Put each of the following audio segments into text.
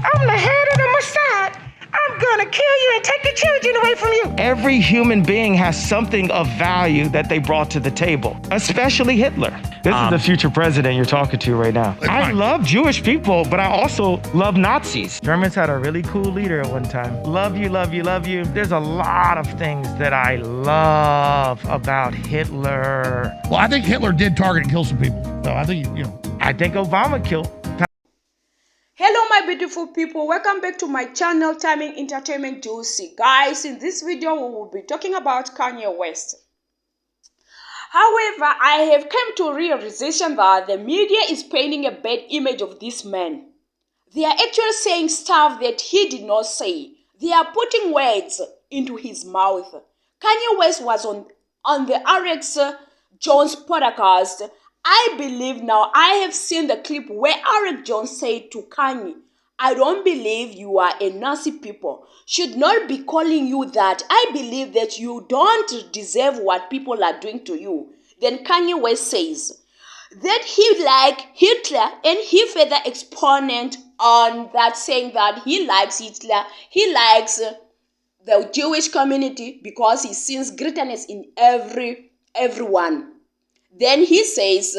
I'm the head of the Mossad. I'm gonna kill you and take the children away from you. Every human being has something of value that they brought to the table, especially Hitler. This is the future president you're talking to right now. I love Jewish people, but I also love Nazis. Germans had a really cool leader at one time. Love you, love you, love you. There's a lot of things that I love about Hitler. Well, I think Hitler did target and kill some people. So I think, I think Obama killed. Hello my beautiful people, welcome back to my channel Timing Entertainment Juicy. Guys, in this video we will be talking about Kanye West. However, I have come to a realization that the media is painting a bad image of this man. They are actually saying stuff that he did not say. They are putting words into his mouth. Kanye West was on the Alex Jones podcast. I believe now, I have seen the clip where Alex Jones said to Kanye, I don't believe you are a Nazi people. Should not be calling you that. I believe that you don't deserve what people are doing to you. Then Kanye West says that he like Hitler, and he further exponent on that, saying that he likes Hitler, he likes the Jewish community because he sees greatness in everyone. Then he says,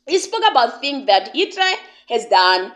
he spoke about things that Hitler has done,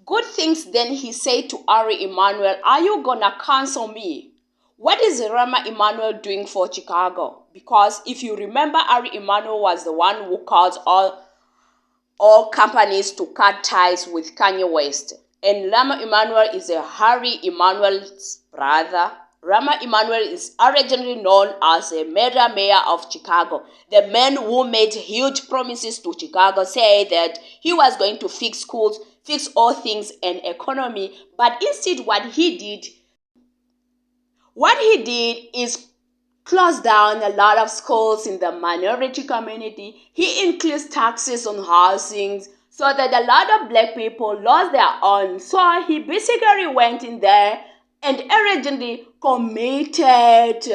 good things. Then he said to Ari Emanuel, are you gonna cancel me? What is Rama Emanuel doing for Chicago? Because if you remember, Ari Emanuel was the one who caused all companies to cut ties with Kanye West. And Rama Emanuel is a Harry Emanuel's brother. Rama Emanuel is originally known as a mayor of Chicago. The man who made huge promises to Chicago, said that he was going to fix schools, fix all things and economy. But instead what he did is close down a lot of schools in the minority community. He increased taxes on housing so that a lot of black people lost their own. So he basically went in there and originally committed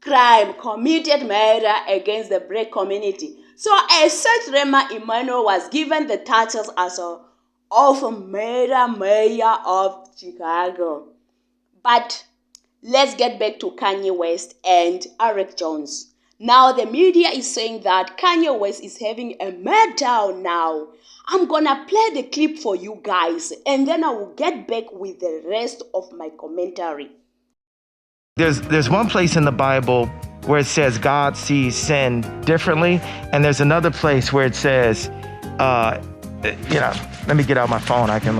crime, committed murder against the black community. So as such, Rama Emanuel was given the titles as of mayor of Chicago. But let's get back to Kanye West and Alex Jones. Now the media is saying that Kanye West is having a meltdown now. I'm gonna play the clip for you guys and then I will get back with the rest of my commentary. There's one place in the Bible where it says God sees sin differently, and there's another place where it says, let me get out my phone. I can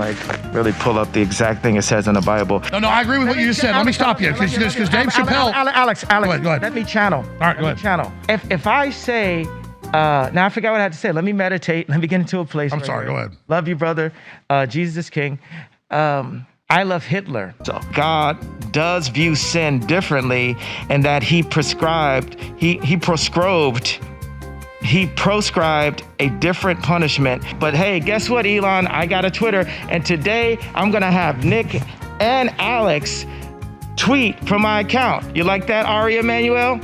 really pull up the exact thing it says in the Bible. No, I agree with what you just said. Let me stop you because Dave Chappelle. Alex, go ahead. Let me channel. All right, go ahead. Channel. If I say, now I forgot what I had to say. Let me meditate. Let me get into a place. I'm sorry. Go ahead. Love you, brother. Jesus is King. I love Hitler. So God does view sin differently, and that he proscribed a different punishment. But hey, guess what, Elon? I got a Twitter, and today I'm gonna have Nick and Alex tweet from my account. You like that, Ari Emanuel?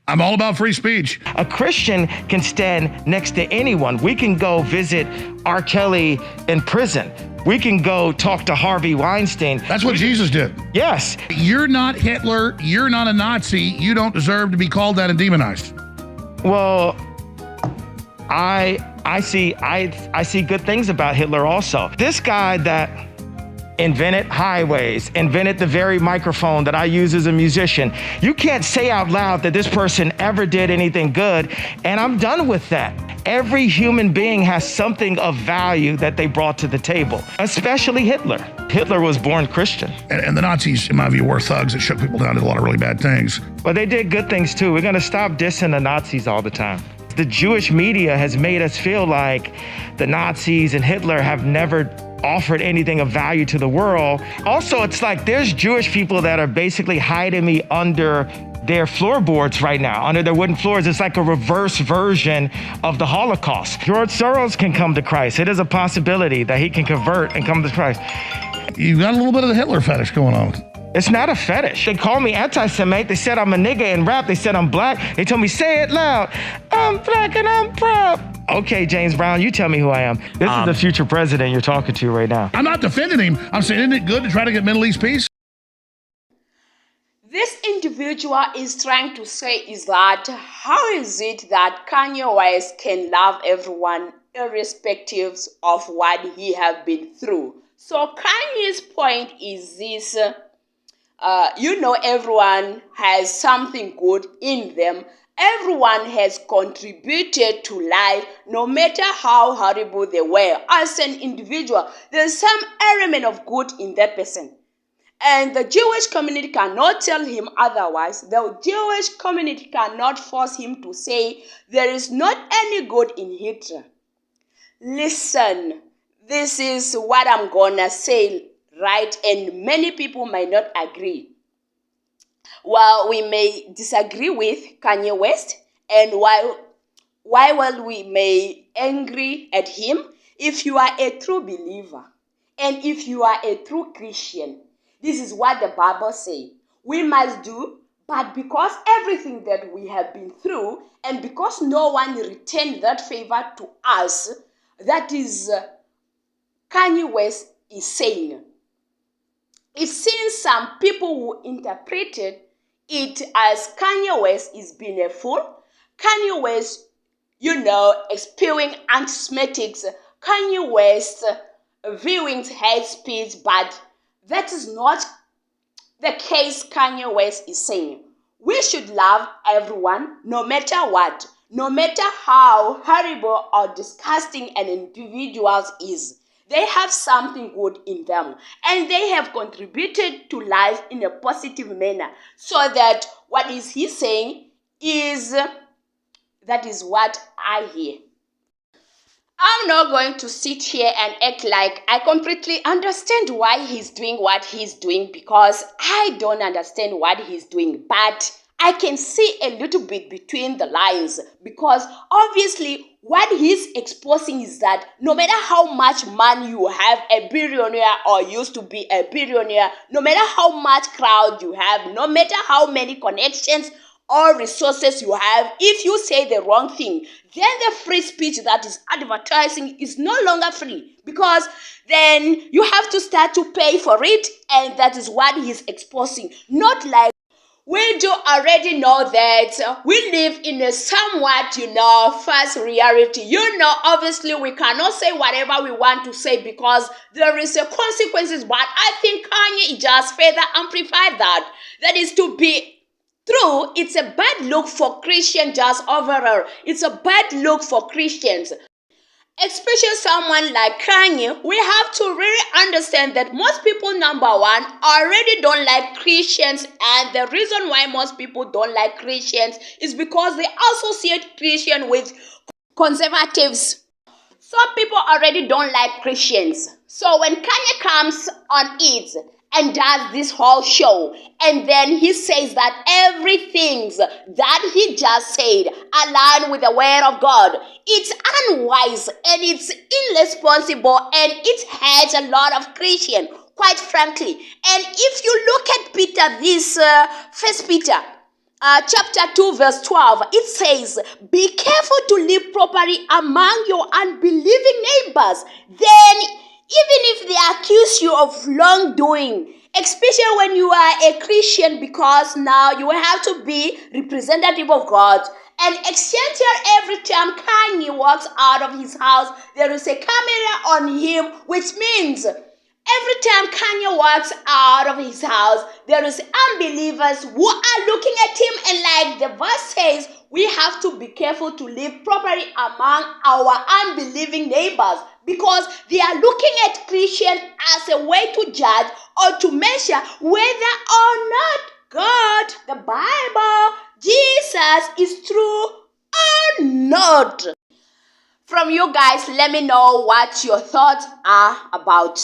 I'm all about free speech. A Christian can stand next to anyone. We can go visit R. Kelly in prison. We can go talk to Harvey Weinstein. That's what Jesus did. Yes. You're not Hitler. You're not a Nazi. You don't deserve to be called that and demonized. Well, I see good things about Hitler also. This guy that invented highways, invented the very microphone that I use as a musician. You can't say out loud that this person ever did anything good, and I'm done with that. Every human being has something of value that they brought to the table, especially Hitler. Hitler was born Christian. And the Nazis, in my view, were thugs that shook people down, did a lot of really bad things. But they did good things too. We're gonna stop dissing the Nazis all the time. The Jewish media has made us feel like the Nazis and Hitler have never offered anything of value to the world. Also, it's like there's Jewish people that are basically hiding me under their floorboards right now, under their wooden floors. It's like a reverse version of the Holocaust. George Soros can come to Christ. It is a possibility that he can convert and come to Christ. You've got a little bit of the Hitler fetish going on. It's not a fetish. They call me anti-Semite. They said I'm a nigga in rap. They said I'm black. They told me, say it loud. I'm black and I'm proud. Okay, James Brown, you tell me who I am. This is the future president you're talking to right now. I'm not defending him. I'm saying, isn't it good to try to get Middle East peace? This individual is trying to say is that how is it that Kanye West can love everyone irrespective of what he have been through? So Kanye's point is this, everyone has something good in them. Everyone has contributed to life, no matter how horrible they were. As an individual, there's some element of good in that person. And the Jewish community cannot tell him otherwise. The Jewish community cannot force him to say there is not any good in Hitler. Listen, this is what I'm gonna say, right? And many people might not agree. While we may disagree with Kanye West, and while we may angry at him, if you are a true believer, and if you are a true Christian, this is what the Bible says. We must do, but because everything that we have been through, and because no one returned that favor to us, that is Kanye West is saying. It seems some people who interpreted it as Kanye West is being a fool, Kanye West, spewing anti-Semitics, Kanye West viewing hate speech, but that is not the case. Kanye West is saying we should love everyone, no matter what, no matter how horrible or disgusting an individual is. They have something good in them, and they have contributed to life in a positive manner. So that what is he saying is, that is what I hear. I'm not going to sit here and act like I completely understand why he's doing what he's doing, because I don't understand what he's doing. But I can see a little bit between the lines, because obviously what he's exposing is that no matter how much money you have, a billionaire or used to be a billionaire, no matter how much crowd you have, no matter how many connections or resources you have, if you say the wrong thing, then the free speech that is advertising is no longer free, because then you have to start to pay for it, and that is what he's exposing. Not like we do already know that we live in a somewhat, false reality. Obviously we cannot say whatever we want to say because there is a consequences, but I think Kanye just further amplified that. That is to be true. It's a bad look for Christians just overall. It's a bad look for Christians. Especially someone like Kanye, we have to really understand that most people, number one, already don't like Christians, and the reason why most people don't like Christians is because they associate Christian with conservatives. Some people already don't like Christians. So when Kanye comes on it and does this whole show, and then he says that everything that he just said align with the word of God, it's unwise and it's irresponsible, and it hurts a lot of Christians, quite frankly. And if you look at Peter, this First Peter chapter 2 verse 12, it says, be careful to live properly among your unbelieving neighbors. Then even if they accuse you of wrongdoing, especially when you are a Christian, because now you have to be representative of God. And essential, every time Kanye walks out of his house, there is a camera on him, which means every time Kanye walks out of his house, there is unbelievers who are looking at him, and like the verse says, we have to be careful to live properly among our unbelieving neighbors, because they are looking at Christians as a way to judge or to measure whether or not God, the Bible, Jesus is true or not. From you guys, let me know what your thoughts are about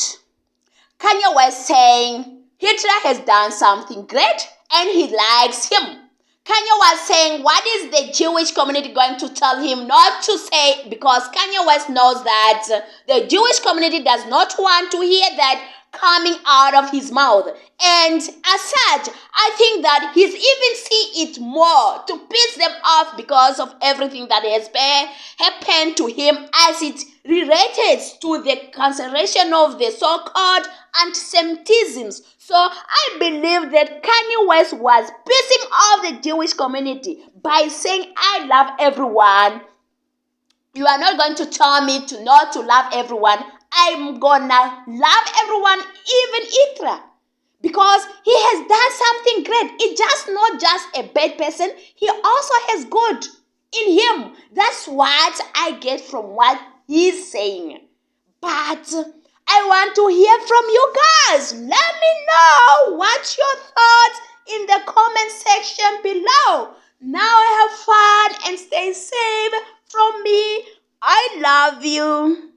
Kanye West saying Hitler has done something great and he likes him. Kanye was saying, what is the Jewish community going to tell him not to say? Because Kanye West knows that the Jewish community does not want to hear that coming out of his mouth. And as such, I think that he's even see it more to piss them off because of everything that has happened to him as it relates to the cancellation of the so-called anti-Semitisms. So I believe that Kanye West was pissing off the Jewish community by saying, I love everyone. You are not going to tell me to not to love everyone. I'm gonna love everyone, even Itra. Because he has done something great. It's just not just a bad person. He also has good in him. That's what I get from what he's saying. But I want to hear from you guys. Let me know what's your thoughts in the comment section below. Now have fun and stay safe from me. I love you.